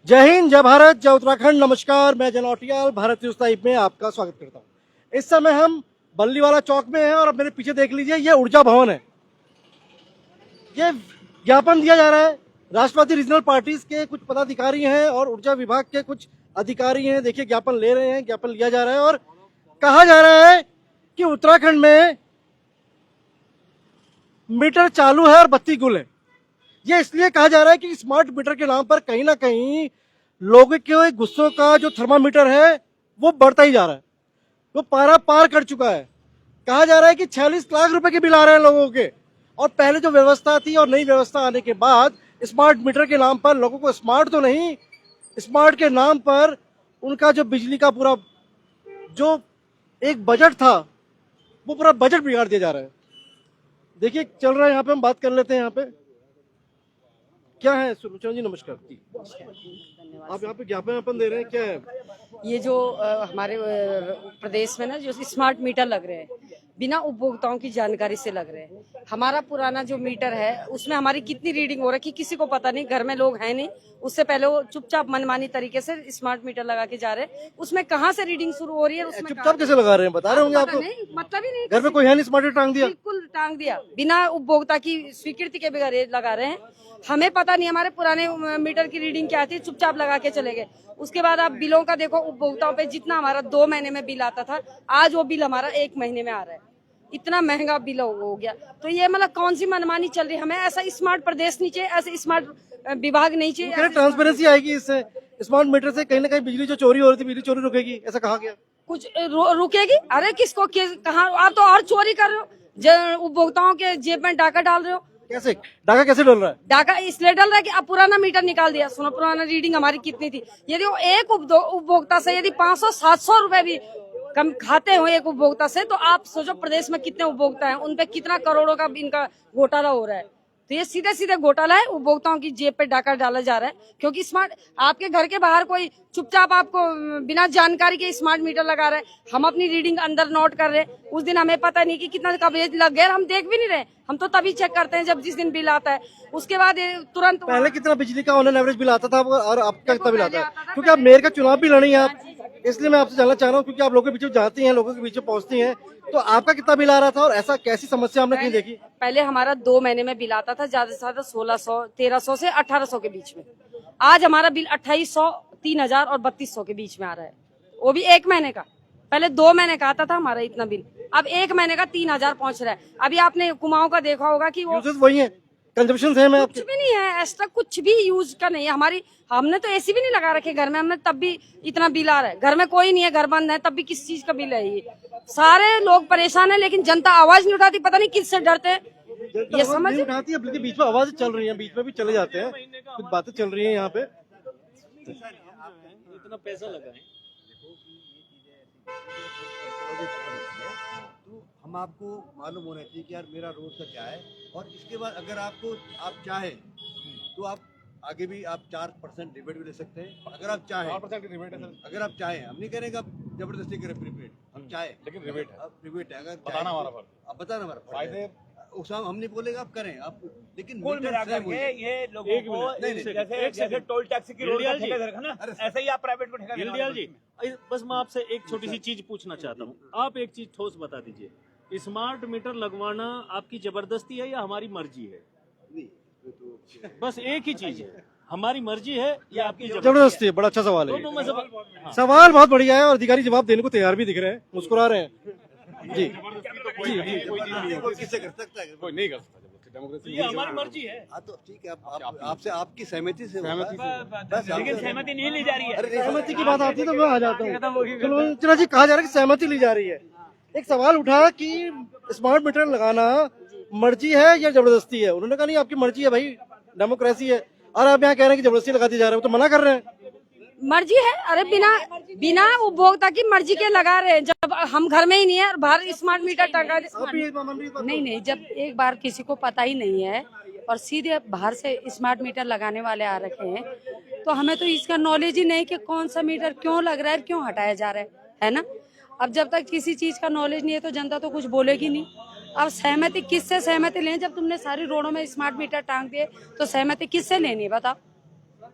जय हिंद, जय भारत, जय उत्तराखंड। नमस्कार, मैं जनौटियाल भारत न्यूज लाइव में आपका स्वागत करता हूं। इस समय हम बल्लीवाला चौक में हैं और अब मेरे पीछे देख लीजिए, ये ऊर्जा भवन है। ये ज्ञापन दिया जा रहा है। राष्ट्रवादी रीजनल पार्टीज के कुछ पदाधिकारी हैं और ऊर्जा विभाग के कुछ अधिकारी हैं। देखिए, ज्ञापन ले रहे हैं, ज्ञापन लिया जा रहा है और कहा जा रहा है कि उत्तराखंड में मीटर चालू है और बत्ती गुल है। ये इसलिए कहा जा रहा है कि स्मार्ट मीटर के नाम पर कहीं ना कहीं लोगों के गुस्सों का जो थर्मामीटर है वो बढ़ता ही जा रहा है, वो पारा पार कर चुका है। कहा जा रहा है कि 46 लाख रुपए के बिल आ रहे हैं लोगों के, और पहले जो व्यवस्था थी और नई व्यवस्था आने के बाद स्मार्ट मीटर के नाम पर लोगों को स्मार्ट तो नहीं, स्मार्ट के नाम पर उनका जो बिजली का पूरा जो एक बजट था वो पूरा बजट बिगाड़ दिया जा रहा है। देखिए, चल रहा है यहाँ पे, हम बात कर लेते हैं। यहाँ पे क्या है सुलोचना जी? नमस्कार। आप यहाँ पे ज्ञापन दे रहे हैं, क्या है ये जो हमारे प्रदेश में ना जो स्मार्ट मीटर लग रहे हैं बिना उपभोक्ताओं की जानकारी से लग रहे हैं। हमारा पुराना जो मीटर है उसमें हमारी कितनी रीडिंग हो रहा है कि किसी को पता नहीं, घर में लोग हैं नहीं। उससे पहले वो चुपचाप मनमानी तरीके से स्मार्ट मीटर लगा के जा रहे हैं। उसमें कहाँ से रीडिंग शुरू हो रही है, उसमें चुपचाप कैसे लगा रहे हैं? बता रहे होंगे आपको। नहीं, मतलब ही नहीं, घर में कोई है नहीं, स्मार्ट मीटर टांग दिया। बिल्कुल टांग दिया, बिना उपभोक्ता की स्वीकृति के बगैर लगा रहे हैं। हमें पता नहीं हमारे पुराने मीटर की रीडिंग क्या थी, चुपचाप लगा के चले गए। उसके बाद आप बिलों का देखो, उपभोक्ताओं पे जितना हमारा 2 महीने में बिल आता था, आज वो बिल हमारा 1 महीने में आ रहा है। इतना महंगा बिल हो गया। तो ये मतलब कौन सी मनमानी चल रही है? हमें ऐसा स्मार्ट प्रदेश नहीं चाहिए, ऐसे स्मार्ट विभाग नहीं चाहिए। ट्रांसपेरेंसी आएगी इससे, स्मार्ट मीटर से कहीं ना कहीं बिजली जो चोरी हो रही थी, बिजली चोरी रुकेगी, ऐसा कहा गया। कुछ रुकेगी? अरे किसको कहा? आप तो और चोरी कर रहे हो, उपभोक्ताओं के जेब में डाका डाल रहे हो। कैसे डाका कैसे डल रहा है? डाका इसलिए डल रहा है कि अब पुराना मीटर निकाल दिया। सुनो, पुराना रीडिंग हमारी कितनी थी। यदि वो एक उपभोक्ता से यदि 500-700 रुपए भी कम खाते हो एक उपभोक्ता से, तो आप सोचो प्रदेश में कितने उपभोक्ता हैं, उनपे कितना करोड़ों का इनका घोटाला हो रहा है। तो ये सीधे सीधे घोटाला है, उपभोक्ताओं की जेब पे डाका डाला जा रहा है। क्योंकि स्मार्ट, आपके घर के बाहर कोई चुपचाप आपको बिना जानकारी के स्मार्ट मीटर लगा रहा है। हम अपनी रीडिंग अंदर नोट कर रहे हैं। उस दिन हमें पता नहीं कि कितना कवरेज लग गया, हम देख भी नहीं रहे। हम तो तभी चेक करते हैं जब जिस दिन बिल आता है। उसके बाद तुरंत पहले कितना बिजली का ऑन एवरेज बिल आता था और अब क्या कितना बिल आता है? क्योंकि आप मेयर का चुनाव भी लड़ी हैं आप, इसलिए मैं आपसे जानना चाह रहा हूँ, क्योंकि आप लोगों के बीच जाती हैं, लोगों के बीच पहुंचती हैं, तो आपका कितना बिल आ रहा था और ऐसा कैसी समस्या हमने कहीं देखी? पहले हमारा 2 महीने में बिल आता था ज्यादा से ज्यादा 1600, 1300 से 1800 के बीच में। आज हमारा बिल 2800, 3000 और 3200 के बीच में आ रहा है, वो भी 1 महीने का। पहले 2 महीने का आता था हमारा इतना बिल, अब 1 महीने का 3000 पहुंच रहा है। अभी आपने कुमाऊं का देखा होगा कि वो वही है, कंजप्शन सेम है। कुछ भी नहीं है, एक्स्ट्रा कुछ भी यूज का नहीं है। हमारी हमने तो एसी भी नहीं लगा रखे घर में, हमने तब भी इतना बिल आ रहा है। घर में कोई नहीं है, घर बंद है, तब भी किस चीज का बिल है ये? सारे लोग परेशान है, लेकिन जनता आवाज नहीं उठाती। पता नहीं किससे डरते हैं, ये समझ नहीं उठाती है। बीच में आवाज चल रही है, बीच में भी चले जाते हैं, कुछ बातें चल रही है यहाँ पे। इतना पैसा लगा है, तो हम आपको मालूम होना चाहिए कि यार मेरा रोड का क्या है। और इसके बाद अगर आपको आप चाहें तो आप आगे भी आप 4% रिबेट भी ले सकते हैं, अगर आप चाहें। 4% की रिबेट है सर, अगर आप चाहें, हम नहीं कह रहे कि आप जबरदस्ती करें प्रीपेड, हम चाहें लेकिन रिबेट है। आप रिबेट है, अगर बताना हमारा फर्ज, आप बताना हमारा फर्ज फायदे है। उस हम नहीं बोलेगा आप करें आप, लेकिन कुल मीटर मिलाकर सेम के होइए। ये लोगों को जैसे टोल टैक्स की रोड का ठेका दे रखा ना, ऐसे ही आप प्राइवेट को ठेका देने गिलडियाल वाले जी, बस मैं आपसे एक छोटी सी चीज पूछना चाहता हूँ। आप एक चीज ठोस बता दीजिए, स्मार्ट मीटर लगवाना आपकी जबरदस्ती है या हमारी मर्जी है? नहीं, ये तो बस एक ही चीज है, हमारी मर्जी है या आपकी जबरदस्ती है। बड़ा अच्छा सवाल है, दोनों में से सवाल बहुत बढ़िया है और अधिकारी जवाब देने को तैयार भी दिख रहे हैं, मुस्कुरा रहे हैं। जी कोई किससे कर सकता है? कोई नहीं कर सकता, ये हमारी मर्जी है। हाँ तो ठीक है, आपसे आपकी सहमति से होगा। लेकिन सहमति नहीं ली जा रही है। अरे सहमति की बात आती है तो मैं आ जाता हूँ। सुलोचना जी, कहा जा रहा है कि सहमति ली जा रही है। एक सवाल उठा कि स्मार्ट मीटर लगाना मर्जी है या जबरदस्ती है? उन्होंने कहा नहीं, आपकी मर्जी है भाई, डेमोक्रेसी है। और आप यहाँ कह रहे हैं कि जबरदस्ती लगा दी जा रहा है, तो मना कर रहे हैं। मर्जी है। अरे बिना उपभोक्ता की मर्जी के लगा रहे हैं। जब हम घर में ही नहीं है और बाहर स्मार्ट मीटर टंगा नहीं, जब एक बार किसी को पता ही नहीं है और सीधे बाहर से स्मार्ट मीटर लगाने वाले आ रखे हैं, तो हमें तो इसका नॉलेज ही नहीं कि कौन सा मीटर क्यों लग रहा है, क्यों हटाया जा रहा है ना। अब जब तक किसी चीज का नॉलेज नहीं है तो जनता तो कुछ बोलेगी नहीं। अब सहमति किससे सहमति लें? जब तुमने सारी रोडों में स्मार्ट मीटर टांग दिए तो सहमति किससे लेनी है बताओ?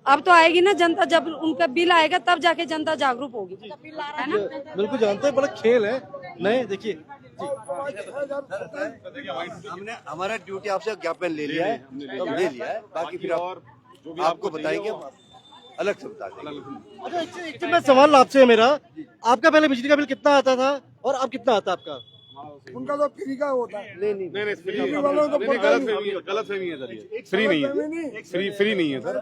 अब तो आएगी ना जनता, जब उनका बिल आएगा तब जाके जनता जागरूक होगी, है ना। बिल्कुल जानते हैं, बड़ा खेल है। नहीं देखिए हमने हमारा ड्यूटी आपसे ज्ञापन ले लिया है, तो हम ले लिया है, बाकी फिर आपको बताएंगे, हम अलग से बता देंगे। अच्छा एक चीज मैं सवाल आपसे है मेरा, आपका पहले बिजली का बिल कितना आता था और अब कितना आता है आपका? उनका तो फ्री का होता है। नहीं गलत फहमी है सर, ये फ्री नहीं है, फ्री नहीं है सर,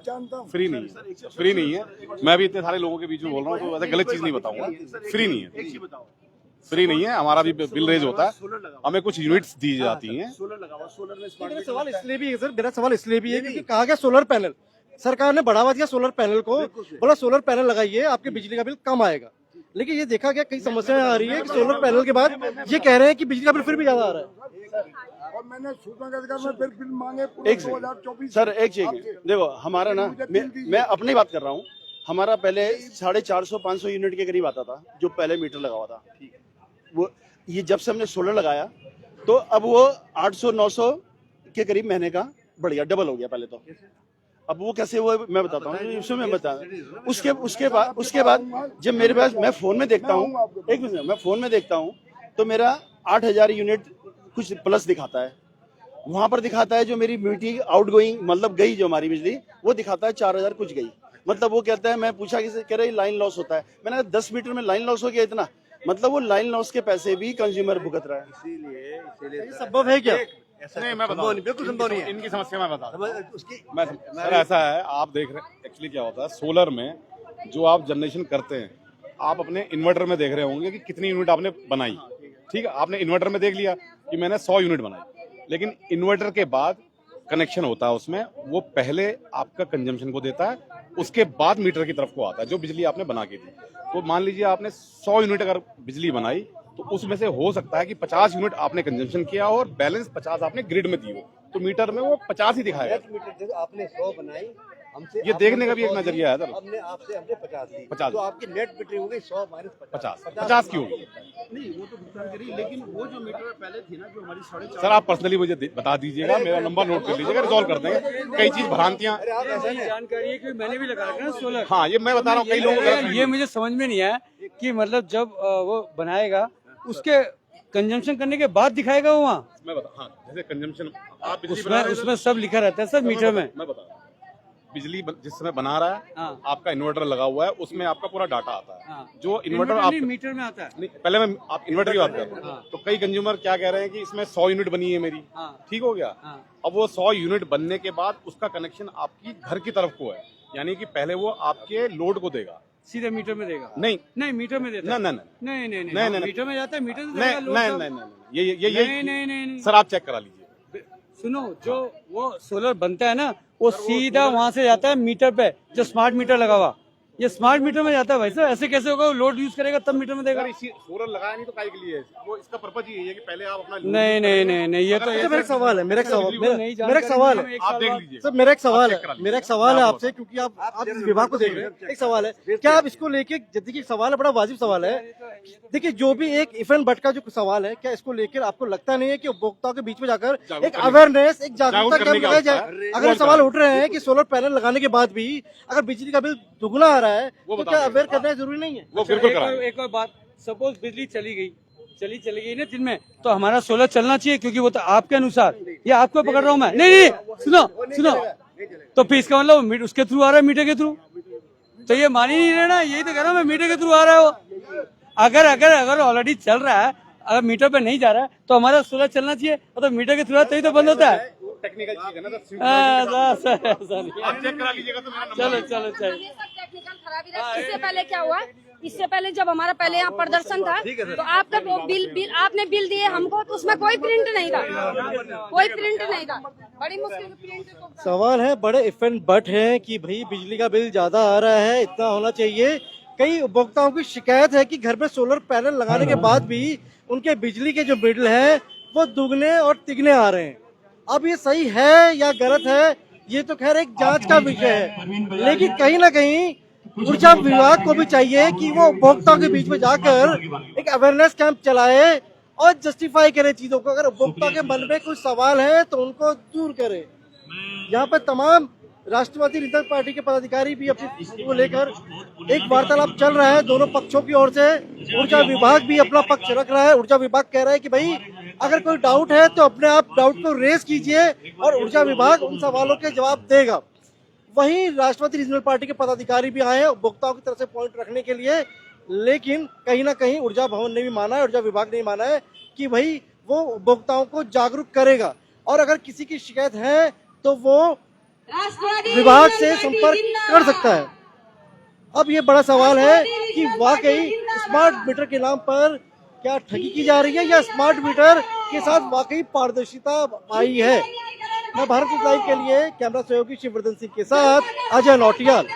फ्री नहीं है, फ्री नहीं है। मैं भी इतने सारे लोगों के बीच में बोल रहा हूँ तो ऐसे गलत चीज नहीं बताऊंगा। फ्री नहीं है, फ्री नहीं है। हमारा भी बिल रेज होता है, हमें कुछ यूनिट्स दी जाती हैं। मेरा सवाल इसलिए भी है सर, मेरा सवाल इसलिए भी है क्योंकि कहा गया सोलर पैनल, सरकार ने बढ़ावा दिया सोलर पैनल को, बोला सोलर पैनल लगाइए आपके बिजली का बिल कम आएगा। लेकिन ये देखा गया कई समस्याएं आ रही है कि सोलर पैनल के बाद ये कह रहे हैं कि बिजली का बिल फिर भी ज्यादा आ रहा है। और मैंने सूचना में फिर बिल मांगे एक सर एक चीज देखो, हमारा ना मैं अपनी बात कर रहा हूँ, हमारा पहले 450-500 यूनिट के करीब आता था जो पहले मीटर लगा हुआ था। वो ये जब से हमने सोलर लगाया तो अब वो 800-900 के करीब महीने का बढ़ गया, डबल हो गया पहले तो। अब वो कैसे हुआ मैं बताता हूँ, इसमें मैं बता उसके बाद जब मेरे पास मैं फोन में देखता हूँ, एक मिनट, मैं फोन में देखता हूँ तो मेरा 8000 यूनिट कुछ प्लस दिखाता है। वहां पर दिखाता है जो मेरी मीटिंग आउटगोइंग मतलब गई जो हमारी बिजली, वो दिखाता है 4000 कुछ गई। मतलब वो कहता है, मैं पूछा किसी, कह रहे लाइन लॉस होता है। मैंने कहा 10 मीटर में लाइन लॉस हो गया इतना, मतलब वो लाइन लॉस के पैसे भी कंज्यूमर भुगत रहा है। इसीलिए संभव है क्या? नहीं, मैं बताऊं, बिल्कुल संभव नहीं है। इनकी समस्या मैं बता दूं। उसकी सर ऐसा है, आप देख रहे हैं एक्चुअली क्या होता है सोलर में, जो आप जनरेशन करते हैं आप अपने इन्वर्टर में देख रहे होंगे कि कितनी यूनिट आपने बनाई। ठीक है, आपने इन्वर्टर में देख लिया कि मैंने 100 यूनिट बनाई, लेकिन इन्वर्टर के बाद कनेक्शन होता है उसमें, वो पहले आपका कंजम्पशन को देता है, उसके बाद मीटर की तरफ को आता है जो बिजली आपने बना के दी। तो मान लीजिए आपने 100 यूनिट अगर बिजली बनाई तो उसमें से हो सकता है कि 50 यूनिट आपने कंजम्पशन किया हो और बैलेंस 50 आपने ग्रिड में दी हो, तो मीटर में वो 50 ही दिखाएगा। मीटर आपने 100 बनाई, हमसे ये देखने का भी एक नजरिया है सर। हमने आपसे 50 दी, 50 तो आपकी नेट मीटरिंग हो गई 100 माइनस 50 क्यों? नहीं वो तो भुगतान करी, लेकिन वो जो मीटर पहले थी ना, जो हमारी 4.5 सर आप पर्सनली मुझे बता दीजिएगा, मेरा नंबर नोट कर लीजिएगा, रिजॉल्व कर देंगे। कई चीज भ्रांतियां जानकारी है कि मैंने भी लगा रखा है सोलर। हाँ, ये मैं बता रहा हूँ, कई लोग ये मुझे समझ में नहीं आया कि मतलब जब वो बनाएगा उसके कंजम्पशन करने के बाद दिखाएगा वो वहाँ। मैं बता, हाँ, जैसे कंजम्पशन आप बिजली बना रहे हैं उसमें सब लिखा रहता है सर मीटर में। मैं बता रहा हूँ, बिजली जिस समय बना रहा है, हाँ। आपका इन्वर्टर लगा हुआ है, उसमें आपका पूरा डाटा आता है। हाँ। जो इन्वर्टर आप मीटर में आता है। नहीं, पहले मैं आप इन्वर्टर की बात कर रहा हूँ। हाँ। तो कई कंज्यूमर क्या कह रहे हैं कि इसमें 100 यूनिट बनी है मेरी, हाँ। ठीक हो गया। हाँ। अब वो 100 यूनिट बनने के बाद उसका कनेक्शन आपकी घर की तरफ को है, यानी कि पहले वो आपके लोड को देगा, सीधे मीटर में देगा। नहीं मीटर में देता है। नहीं, मीटर में जाता है, मीटर से नहीं, नहीं सर आप चेक करा लीजिए। सुनो, जो वो सोलर बनता है ना, वो सीधा वहाँ से जाता है मीटर पे, जो स्मार्ट मीटर लगा हुआ, ये स्मार्ट मीटर में जाता है भाई साहब। ऐसे कैसे होगा? लोड यूज करेगा तब मीटर में देगा। सोलर लगाया नहीं तो काय के लिए, वो इसका पर्पज ये है कि पहले आप अपना नहीं, ये तो मेरा एक सवाल है, मेरा एक सवाल है, आप देख लीजिए सर मेरा एक सवाल है आपसे, क्योंकि आप इस विभाग को देख रहे हैं। एक सवाल है, क्या आप इसको लेके, देखिए सवाल है, बड़ा वाजिब सवाल है। देखिए जो भी एक इफेंट बट का जो सवाल है, क्या इसको लेकर आपको लगता नहीं है कि उपभोक्ताओं के बीच में जाकर एक अवेयरनेस, एक जागरूकता कैंप लगाया जाए? अगर ये सवाल उठ रहे हैं कि सोलर पैनल लगाने के बाद भी अगर बिजली का बिल दुगना आ रहा है, तो क्या अवेयर करना जरूरी नहीं है? वो बिल्कुल कराएं। एक और बात, सपोज बिजली चली गई ना दिन में, तो हमारा सोलर चलना चाहिए, क्योंकि वो तो आपके अनुसार, ये आपको पकड़ रहा हूँ मैं। नहीं, सुनो, तो फिर इसका मतलब उसके थ्रू आ रहा है, मीटर के थ्रू, तो ये मान ही नहीं रहना। यही तो कह रहा हूँ मैं, मीटर के थ्रू आ रहा है वो। अगर ऑलरेडी चल रहा है, अगर मीटर पे नहीं जा रहा है, तो हमारा सोलर चलना चाहिए, तो मीटर के थ्रू तभी तो बंद होता है। टेक्निकल चीज है ना, आप चेक करा लीजिएगा तो मेरा नंबर चलो टेक्निकल खराबी रही। इससे पहले क्या हुआ, इससे पहले जब हमारा पहले यहाँ प्रदर्शन था, तो आपका आपने बिल दिए हमको, तो उसमें कोई प्रिंट नहीं था, बड़ी मुश्किल से प्रिंट। सवाल है, बड़े इफेंट बट हैं कि भाई बिजली का बिल ज्यादा आ रहा है, इतना होना चाहिए। कई उपभोक्ताओं की शिकायत है कि घर में सोलर पैनल लगाने के बाद भी उनके बिजली के जो बिल हैं वो दुगने और तिगने आ रहे हैं। अब ये सही है या गलत है, ये तो खैर एक जांच का विषय है, लेकिन कहीं ना कहीं ऊर्जा विभाग को भी चाहिए कि वो उपभोक्ताओं के बीच में जाकर एक अवेयरनेस कैंप चलाए और जस्टिफाई करे चीजों को। अगर उपभोक्ता के मन में कुछ सवाल है तो उनको दूर करे। यहाँ पर तमाम राष्ट्रवादी रिपब्लिक पार्टी के पदाधिकारी भी अपनी को लेकर एक वार्तालाप चल रहा है दोनों पक्षों की ओर से। ऊर्जा विभाग भी अपना पक्ष रख रहा है। ऊर्जा विभाग कह रहा है कि भाई अगर कोई डाउट है तो अपने आप डाउट को रेज कीजिए और ऊर्जा विभाग उन सवालों के जवाब देगा। वहीं राष्ट्रवादी रीजनल पार्टी के पदाधिकारी भी आए हैं उपभोक्ताओं की तरफ से पॉइंट रखने के लिए, लेकिन कहीं ना कहीं ऊर्जा भवन ने भी माना है, ऊर्जा विभाग ने भी माना है कि भाई वो उपभोक्ताओं को जागरूक करेगा और अगर किसी की शिकायत है तो वो विभाग से संपर्क कर सकता है। अब ये बड़ा सवाल है कि वाकई स्मार्ट मीटर के नाम पर क्या ठगी की जा रही है या स्मार्ट मीटर के साथ वाकई पारदर्शिता आई है। मैं भारत लाइव के लिए कैमरा सहयोगी शिववर्धन सिंह के साथ अजय नौटियाल।